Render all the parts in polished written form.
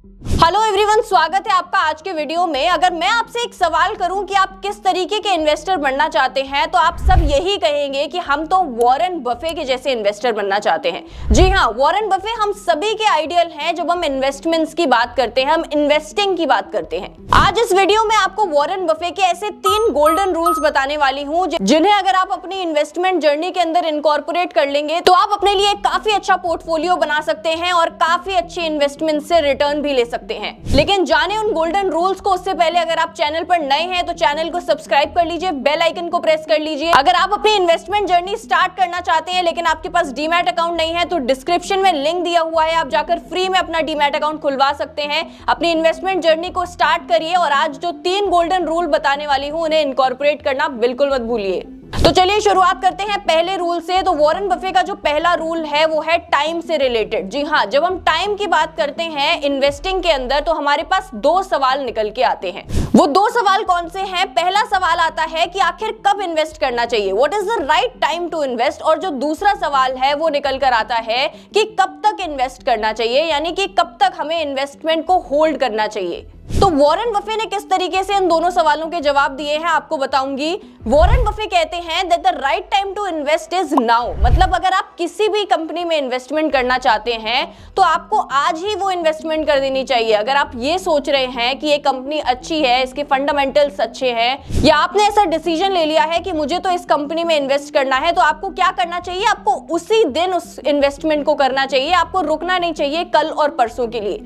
Hello everyone, स्वागत है आपका आज के वीडियो में। अगर मैं आपसे एक सवाल करूं कि आप किस तरीके के इन्वेस्टर बनना चाहते हैं तो आप सब यही कहेंगे कि हम तो वॉरेन बफे के जैसे इन्वेस्टर बनना चाहते हैं। जी हाँ, वॉरेन बफे हम सभी के आइडियल हैं जब हम इन्वेस्टमेंट्स की बात करते हैं, हम इन्वेस्टिंग की बात करते हैं। आज इस वीडियो में आपको वॉरेन बफे के ऐसे 3 गोल्डन रूल्स बताने वाली हूँ जिन्हें अगर आप अपनी इन्वेस्टमेंट जर्नी के अंदर इनकॉर्पोरेट कर लेंगे तो आप अपने लिए काफी अच्छा पोर्टफोलियो बना सकते हैं और काफी अच्छी इन्वेस्टमेंट से रिटर्न भी ले सकते हैं। लेकिन जाने उन गोल्डन रूल्स को, उससे पहले अगर आप चैनल पर नए हैं तो चैनल को सब्सक्राइब कर लीजिए, बेल आइकन को प्रेस कर लीजिए। अगर आप अपनी इन्वेस्टमेंट जर्नी स्टार्ट करना चाहते हैं लेकिन आपके पास डीमैट अकाउंट नहीं है तो डिस्क्रिप्शन में लिंक दिया हुआ है, आप जाकर फ्री में अपना डीमैट अकाउंट खुलवा सकते हैं। अपनी इन्वेस्टमेंट जर्नी को स्टार्ट करिए और आज जो 3 गोल्डन रूल बताने वाली हूं उन्हें इनकॉर्पोरेट करना बिल्कुल मत भूलिए। तो चलिए शुरुआत करते हैं पहले रूल से। तो वॉरेन बफे का जो पहला रूल है वो है टाइम से रिलेटेड। जी हाँ, जब हम टाइम की बात करते हैं इन्वेस्टिंग के अंदर तो हमारे पास 2 सवाल निकल के आते हैं। वो 2 सवाल कौन से हैं? पहला सवाल आता है कि आखिर कब इन्वेस्ट करना चाहिए, what is the right time to invest. और जो दूसरा सवाल है वो निकल कर आता है कि कब तक इन्वेस्ट करना चाहिए, यानी कि कब तक हमें इन्वेस्टमेंट को होल्ड करना चाहिए। तो वॉरेन बफे ने किस तरीके से इन दोनों सवालों के जवाब दिए हैं आपको बताऊंगी। वॉरेन बफे कहते हैं that the right time to invest is now. मतलब अगर आप किसी भी कंपनी में इन्वेस्टमेंट करना चाहते हैं तो आपको आज ही वो इन्वेस्टमेंट कर देनी चाहिए। अगर आप ये सोच रहे हैं कि ये कंपनी अच्छी है, इसके फंडामेंटल्स अच्छे हैं, या आपने ऐसा डिसीजन ले लिया है कि मुझे तो इस कंपनी में इन्वेस्ट करना है, तो आपको क्या करना चाहिए? आपको उसी दिन उस इन्वेस्टमेंट को करना चाहिए। आपको रुकना नहीं चाहिए कल और परसों के लिए।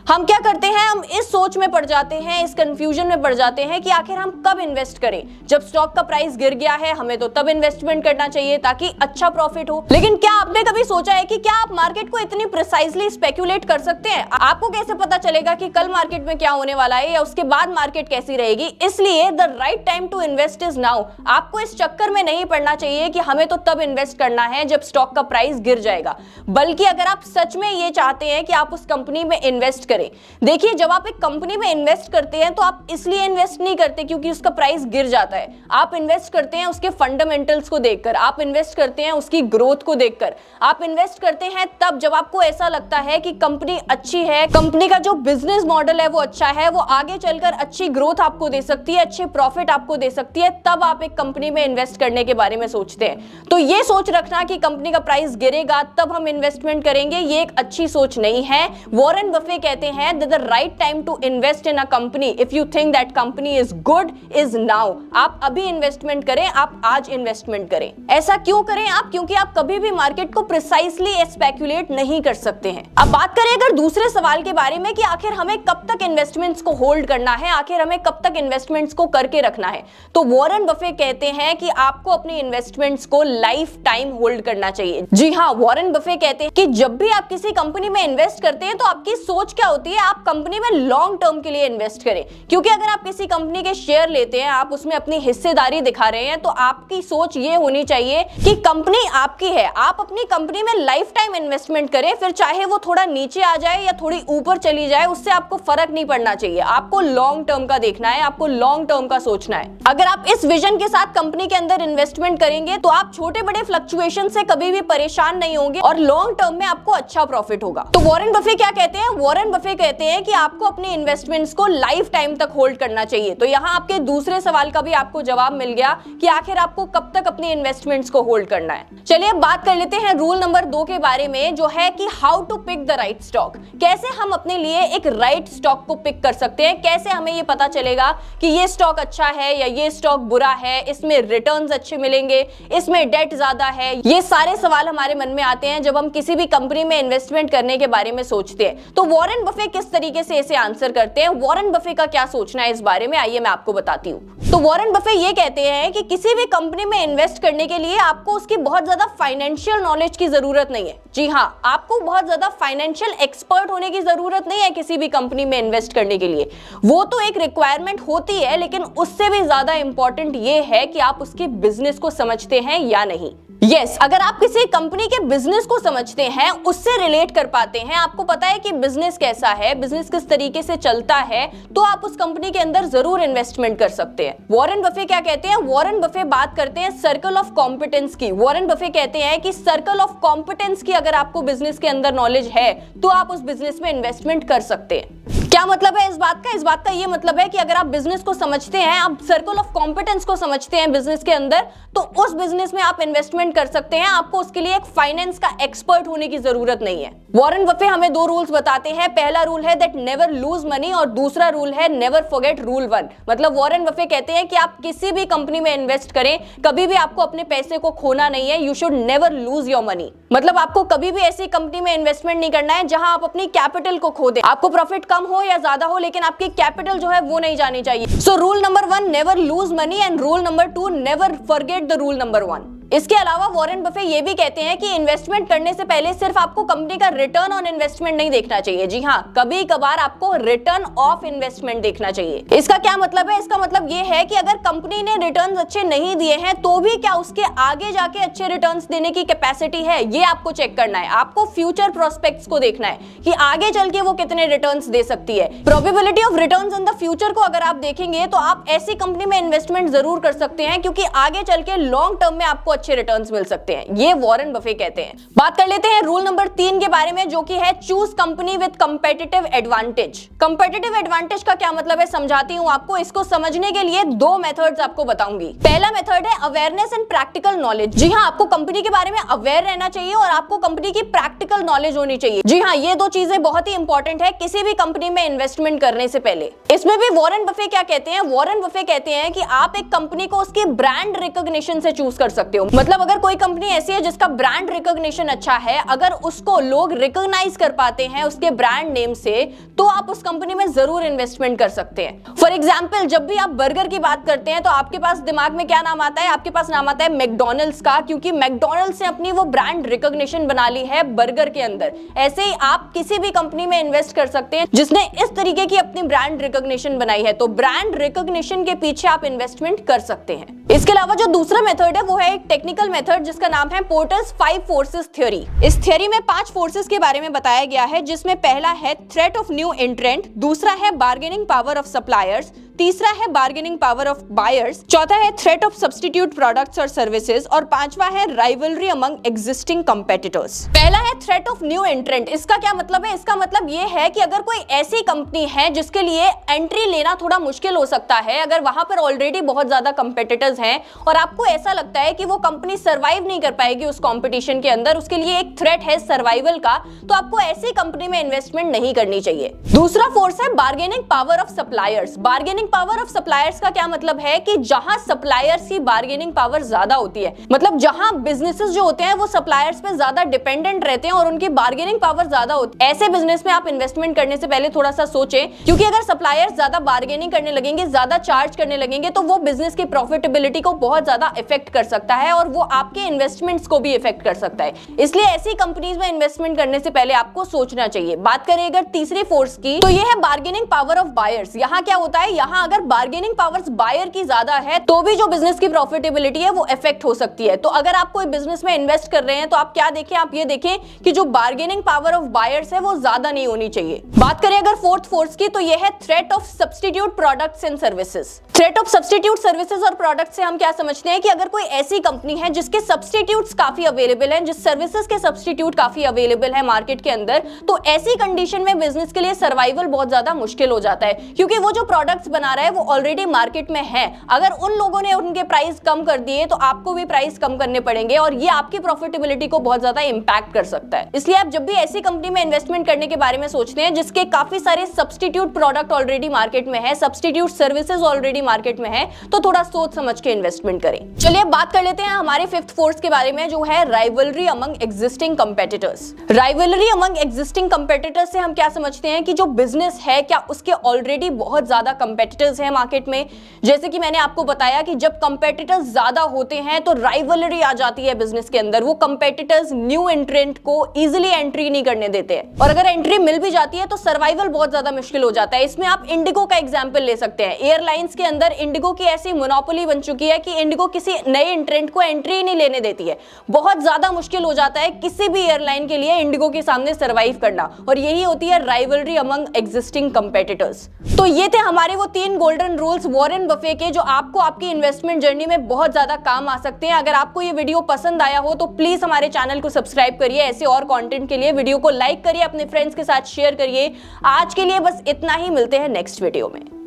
हम क्या करते हैं, हम इस सोच में पड़ जाते हैं, इस कंफ्यूजन में पड़ जाते हैं कि आखिर हम कब इन्वेस्ट करें। जब स्टॉक का प्राइस गिर गया है हमें तो तब इन्वेस्टमेंट करना चाहिए ताकि अच्छा प्रॉफिट हो। लेकिन क्या आपने कभी सोचा है कि क्या आप मार्केट को इतनी प्रिसाइजली स्पेक्युलेट कर सकते हैं? आपको कैसे पता चलेगा कि कल मार्केट में क्या होने वाला है या उसके बाद मार्केट कैसी रहेगी? इसलिए the right time to invest is now. आपको इस चक्कर में नहीं पड़ना चाहिए कि हमें तो तब इन्वेस्ट करना है जब स्टॉक का प्राइस गिर जाएगा, बल्कि अगर आप सच में ये चाहते हैं कि आप उस कंपनी में इन्वेस्ट करें। देखिए, जब आप एक कंपनी में इन्वेस्ट करते हैं तो आप इसलिए इन्वेस्ट नहीं करते क्योंकि उसका प्राइस गिर जाता है। आप इन्वेस्ट करते हैं उसके फंडामेंटल्स को देखकर, आप इन्वेस्ट करते हैं उसकी ग्रोथ को देखकर। आप इन्वेस्ट करते हैं तब जब आपको ऐसा लगता है कि कंपनी अच्छी है, कंपनी का जो बिजनेस मॉडल है वो अच्छा है, वो आगे चलकर अच्छी ग्रोथ आपको दे सकती है, अच्छे प्रॉफिट आपको दे सकती है, तब आप एक कंपनी में इन्वेस्ट करने के बारे में सोचते हैं। तो ये सोच रखना कि कंपनी का प्राइस गिरेगा तब हम इन्वेस्टमेंट करेंगे, ये एक अच्छी सोच नहीं है। वॉरेन बफे कहते हैं the right time to invest in a company if you think that company is good is now। आप अभी इन्वेस्टमेंट करें, आप आज इन्वेस्टमेंट करें। ऐसा क्यों करें आप? क्योंकि आप कभी भी मार्केट को प्रिसाइसली स्पेक्युलेट नहीं कर सकते हैं। अब बात करें अगर दूसरे सवाल के बारे में कि आखिर हमें कब तक इन्वेस्टमेंट्स को होल्ड करना है, आखिर हमें कब तक इन्वेस्टमेंट्स को करके रखना है, तो वॉरेन बफे कहते हैं कि आपको अपनी इन्वेस्टमेंट्स को लाइफ टाइम होल्ड करना चाहिए। जी हाँ, वॉरेन बफे कहते हैं कि जब भी आप किसी कंपनी में इन्वेस्ट करते हैं तो आपकी सोच क्या होती है? आप कंपनी में लॉन्ग टर्म के लिए इन्वेस्ट करें। क्योंकि अगर आप किसी कंपनी के शेयर लेते हैं, आप उसमें अपनी हिस्सेदारी दिखा रहे हैं, तो आपकी सोच ये होनी चाहिए कि कंपनी आपकी है, आप अपनी कंपनी में लाइफ टाइम इन्वेस्टमेंट करें। फिर चाहे वो थोड़ा नीचे आ जाए या थोड़ी ऊपर चली जाए, उससे आपको फर्क नहीं पड़ना चाहिए। आपको लॉन्ग टर्म का देखना है, आपको लॉन्ग टर्म का सोचना है। अगर आप इस विजन के साथ कंपनी के अंदर इन्वेस्टमेंट करेंगे तो आप छोटे बड़े फ्लक्चुएशन से कभी भी परेशान नहीं होंगे और लॉन्ग टर्म में आपको अच्छा प्रॉफिट होगा। तो वॉरेन बफे क्या कहते हैं? वॉरेन बफे कहते हैं कि आपको अपनी इन्वेस्टमेंट्स को लाइफ टाइम तक होल्ड करना चाहिए। तो यहां आपके दूसरे सवाल का भी आपको जवाब मिल गया कि आखिर आपको कब तक अपनी इन्वेस्टमेंट्स को होल्ड करना है। चलिए अब बात कर लेते हैं रूल नंबर 2 के बारे में, जो है कि how to pick the right stock. कैसे हम अपने लिए एक राइट स्टॉक को पिक कर सकते हैं? कैसे हमें ये पता चलेगा कि ये स्टॉक अच्छा है या ये स्टॉक बुरा है, इसमें रिटर्न्स अच्छे मिलेंगे, इसमें डेट ज्यादा है? ये सारे सवाल हमारे मन में आते हैं जब हम किसी भी कंपनी में इन्वेस्टमेंट करने के बारे में सोचते हैं। तो वॉरेन बफे किस तरीके से इसे आंसर करते हैं, वॉरेन बफे का क्या सोचना है इस बारे में, आइए मैं आपको बताती हूँ। तो वॉरेन बफे ये कहते हैं कि किसी भी कंपनी में इन्वेस्ट करने के लिए आपको उसकी बहुत ज्यादा फाइनेंशियल नॉलेज की जरूरत नहीं है। जी हाँ, आपको बहुत ज्यादा फाइनेंशियल एक्सपर्ट होने की जरूरत नहीं है किसी भी कंपनी में इन्वेस्ट करने के लिए। वो तो एक रिक्वायरमेंट होती है, लेकिन उससे भी ज्यादा इंपॉर्टेंट ये है कि आप उसके बिजनेस को समझते हैं या नहीं। यस, अगर आप किसी कंपनी के बिजनेस को समझते हैं, उससे रिलेट कर पाते हैं, आपको पता है कि बिजनेस कैसा है, बिजनेस किस तरीके से चलता है, तो आप उस कंपनी के अंदर जरूर इन्वेस्टमेंट कर सकते हैं। वॉरेन बफे क्या कहते हैं? वॉरेन बफे बात करते हैं सर्कल ऑफ कॉम्पिटेंस की। वॉरेन बफे कहते हैं कि सर्कल ऑफ कॉम्पिटेंस की अगर आपको बिजनेस के अंदर नॉलेज है तो आप उस बिजनेस में इन्वेस्टमेंट कर सकते हैं। क्या मतलब है इस बात का? इस बात का ये मतलब है कि अगर आप बिजनेस को समझते हैं, आप सर्कल ऑफ कॉम्पिटेंस को समझते हैं बिजनेस के अंदर, तो उस बिजनेस में आप इन्वेस्टमेंट कर सकते हैं। आपको उसके लिए एक फाइनेंस का एक्सपर्ट होने की जरूरत नहीं है। वॉरेन बफे हमें 2 रूल्स बताते हैं। पहला रूल है दैट नेवर लूज मनी और दूसरा रूल है नेवर फॉरगेट रूल 1। मतलब वॉरेन बफे कहते हैं कि आप किसी भी कंपनी में इन्वेस्ट करें, कभी भी आपको अपने पैसे को खोना नहीं है। You should never lose your money. मतलब आपको कभी भी ऐसी कंपनी में इन्वेस्टमेंट नहीं करना है जहां आप अपनी कैपिटल को खो दें। आपको प्रॉफिट कम हो या ज्यादा हो, लेकिन आपकी कैपिटल जो है वो नहीं जानी चाहिए। So rule number 1 never lose money and rule number 2 never forget the rule number 1। इसके अलावा वॉरेन बफे ये भी कहते हैं कि इन्वेस्टमेंट करने से पहले सिर्फ आपको कंपनी का रिटर्न ऑन इन्वेस्टमेंट नहीं देखना चाहिए। जी हाँ, कभी कभार आपको रिटर्न ऑफ इन्वेस्टमेंट देखना चाहिए। इसका क्या मतलब है? इसका मतलब ये है कि अगर कंपनी ने रिटर्न्स अच्छे नहीं दिए हैं तो भी क्या उसके आगे जाके अच्छे रिटर्न्स देने की कैपेसिटी है, ये आपको चेक करना है। आपको फ्यूचर प्रोस्पेक्ट्स को देखना है कि आगे चल के वो कितने रिटर्न्स दे सकती है। Probability of returns in the future को अगर आप देखेंगे तो आप ऐसी कंपनी में इन्वेस्टमेंट जरूर कर सकते हैं, क्योंकि आगे चल के लॉन्ग टर्म में आपको अच्छे रिटर्न्स मिल सकते हैं। ये वॉरेन बफे कहते हैं। बात कर लेते हैं रूल नंबर 3 के बारे में, जो कि है choose company with competitive advantage. Competitive advantage का क्या मतलब है समझाती हूं आपको। इसको समझने के लिए 2 मेथड्स आपको बताऊंगी। पहला मेथड है अवेयरनेस एंड प्रैक्टिकल नॉलेज। जी हां, आपको कंपनी के बारे में अवेयर रहना चाहिए और आपको कंपनी की प्रैक्टिकल नॉलेज होनी चाहिए। जी हां, ये 2 चीजें बहुत ही इंपॉर्टेंट है किसी भी कंपनी में इन्वेस्टमेंट करने से पहले। इसमें भी वॉरेन बफे क्या कहते हैं? वॉरेन बफे कहते हैं कि आप एक कंपनी को उसकी ब्रांड रिकॉग्निशन से चूज कर सकते हो। मतलब अगर कोई कंपनी ऐसी है जिसका ब्रांड रिकॉग्निशन अच्छा है, अगर उसको लोग रिकॉग्नाइज कर पाते हैं उसके ब्रांड नेम से, तो आप उस कंपनी में जरूर इन्वेस्टमेंट कर सकते हैं। फॉर एग्जांपल, जब भी आप बर्गर की बात करते हैं तो आपके पास दिमाग में क्या नाम आता है? आपके पास नाम आता है मैकडॉनल्ड्स का, क्योंकि मैकडॉनल्ड्स ने अपनी वो ब्रांड रिकॉग्निशन बना ली है बर्गर के अंदर। ऐसे ही आप किसी भी कंपनी में इन्वेस्ट कर सकते हैं जिसने इस तरीके की अपनी ब्रांड रिकॉग्निशन बनाई है, तो ब्रांड रिकॉग्निशन के पीछे आप इन्वेस्टमेंट कर सकते हैं। इसके अलावा जो दूसरा मेथड है वो है एक टेक्निकल मेथड जिसका नाम है पोर्टर्स 5 फोर्सेस थ्योरी। इस थ्योरी में 5 फोर्सेस के बारे में बताया गया है, जिसमें पहला है थ्रेट ऑफ न्यू एंट्रेंट, दूसरा है बार्गेनिंग पावर ऑफ सप्लायर्स, तीसरा है बार्गेनिंग पावर ऑफ बायर्स, चौथा है थ्रेट ऑफ सब्स्टिट्यूट प्रोडक्ट्स और सर्विसेज, और पांचवा है राइवलरी अमंग एग्जिस्टिंग कंपेटिटर्स। पहला है थ्रेट ऑफ न्यू एंट्रेंट। इसका क्या मतलब है? इसका मतलब ये है कि अगर कोई ऐसी कंपनी है जिसके लिए एंट्री लेना थोड़ा मुश्किल हो सकता है, अगर वहां पर ऑलरेडी बहुत ज्यादा कंपेटिटर्स हैं और आपको ऐसा लगता है कि वो कंपनी सर्वाइव नहीं कर पाएगी उस कंपटीशन के अंदर, उसके लिए एक थ्रेट है सर्वाइवल का, तो आपको ऐसी कंपनी में इन्वेस्टमेंट नहीं करनी चाहिए। दूसरा फोर्स है bargaining power of suppliers. Bargaining power of suppliers का क्या मतलब है कि जहां सप्लायर्स की बार्गेनिंग पावर ज्यादा होती है, मतलब जहां बिजनेसेस जो होते हैं वो सप्लायर्स पे ज्यादा डिपेंडेंट रहते हैं और उनकी बार्गेनिंग पावर ज्यादा होती है, ऐसे बिजनेस में आप इन्वेस्टमेंट करने से पहले थोड़ा सा सोचें, क्योंकि अगर सप्लायर्स ज्यादा बार्गेनिंग करने लगेंगे, ज्यादा चार्ज करने लगेंगे, तो वो बिजनेस की प्रॉफिटेबिलिटी को बहुत ज्यादा इफेक्ट कर सकता है और वो आपके इन्वेस्टमेंट्स को भी इफेक्ट कर सकता है। इसलिए ऐसी कंपनीज में इन्वेस्टमेंट करने से पहले आपको सोचना चाहिए। बात करें अगर तीसरी फोर्स की, तो ये है बार्गेनिंग पावर ऑफ बायर्स। यहाँ क्या होता है? यहाँ अगर बार्गेनिंग पावर्स बायर की ज्यादा है तो भी जो बिजनेस की प्रॉफिटेबिलिटी है वो इफेक्ट हो सकती है। तो अगर आप कोई बिजनेस में इन्वेस्ट कर रहे हैं तो आप क्या देखें? आप ये देखें कि जो बार्गेनिंग पावर ऑफ बायर्स है वो ज्यादा नहीं होनी चाहिए। बात करें अगर फोर्थ फोर्स की, तो ये है threat of substitute products and services. Threat of substitute services और प्रोडक्ट्स से हम क्या समझते हैं कि अगर कोई ऐसी कंपनी है जिसके सब्स्टिट्यूट्स काफी अवेलेबल हैं, जिस सर्विसेज के सब्स्टिट्यूट काफी अवेलेबल है मार्केट के अंदर, तो ऐसी कंडीशन में बिजनेस के लिए सर्वाइवल बहुत ज्यादा मुश्किल हो जाता है, क्योंकि वो जो प्रोडक्ट्स बना रहा है वो ऑलरेडी मार्केट में है। अगर उन लोगों ने उनके प्राइस कम कर दिए तो आपको भी प्राइस कम करने पड़ेंगे और ये आपकी प्रॉफिटेबिलिटी को बहुत ज्यादा इंपैक्ट कर सकता है। इसलिए आप जब भी ऐसी कंपनी में इन्वेस्टमेंट करने के बारे में सोचते हैं जिसके काफी सारे सब्स्टिट्यूट प्रोडक्ट ऑलरेडी मार्केट में है, सब्स्टिट्यूट सर्विसेज ऑलरेडी मार्केट में है, तो थोड़ा सोच समझ के इन्वेस्टमेंट करें। चलिए बात कर लेते हैं हमारे फिफ्थ फोर्स के बारे में, जो है rivalry among existing competitors. Rivalry among existing competitors से हम क्या समझते हैं कि जो बिजनेस है क्या उसके ऑलरेडी बहुत ज्यादा कंपेटिटर्स हैं मार्केट में। जैसे कि मैंने आपको बताया कि जब कंपेटिटर्स ज्यादा होते हैं तो राइवलरी आ जाती है बिजनेस के अंदर। वो कंपेटिटर्स न्यू एंट्रेंट को इजीली एंट्री नहीं करने देते हैं, और अगर एंट्री मिल भी जाती है तो सर्वाइवल बहुत ज्यादा मुश्किल हो जाता है। इसमें आप इंडिगो का एग्जांपल ले सकते हैं। एयरलाइंस के अंदर इंडिगो की ऐसी मोनोपोली बन चुकी है कि इंडिगो किसी नए एंट्रेंट को एंट्री ही नहीं लेने देती है। बहुत ज्यादा मुश्किल हो जाता है किसी भी एयरलाइन के लिए इंडिगो के सामने सर्वाइव करना, और यही होती है राइवलरी अमंग एग्जिस्टिंग कंपेटिटर्स। तो ये थे हमारे वो 3 गोल्डन रूल्स वॉरेन बफे के, जो आपको आपकी इन्वेस्टमेंट जर्नी में बहुत ज्यादा काम आ सकते हैं। अगर आपको ये वीडियो पसंद आया हो तो प्लीज हमारे चैनल को सब्सक्राइब करिए। ऐसे और कंटेंट के लिए वीडियो को लाइक करिए, अपने फ्रेंड्स के साथ शेयर करिए। आज के लिए बस इतना ही, मिलते हैं नेक्स्ट वीडियो में।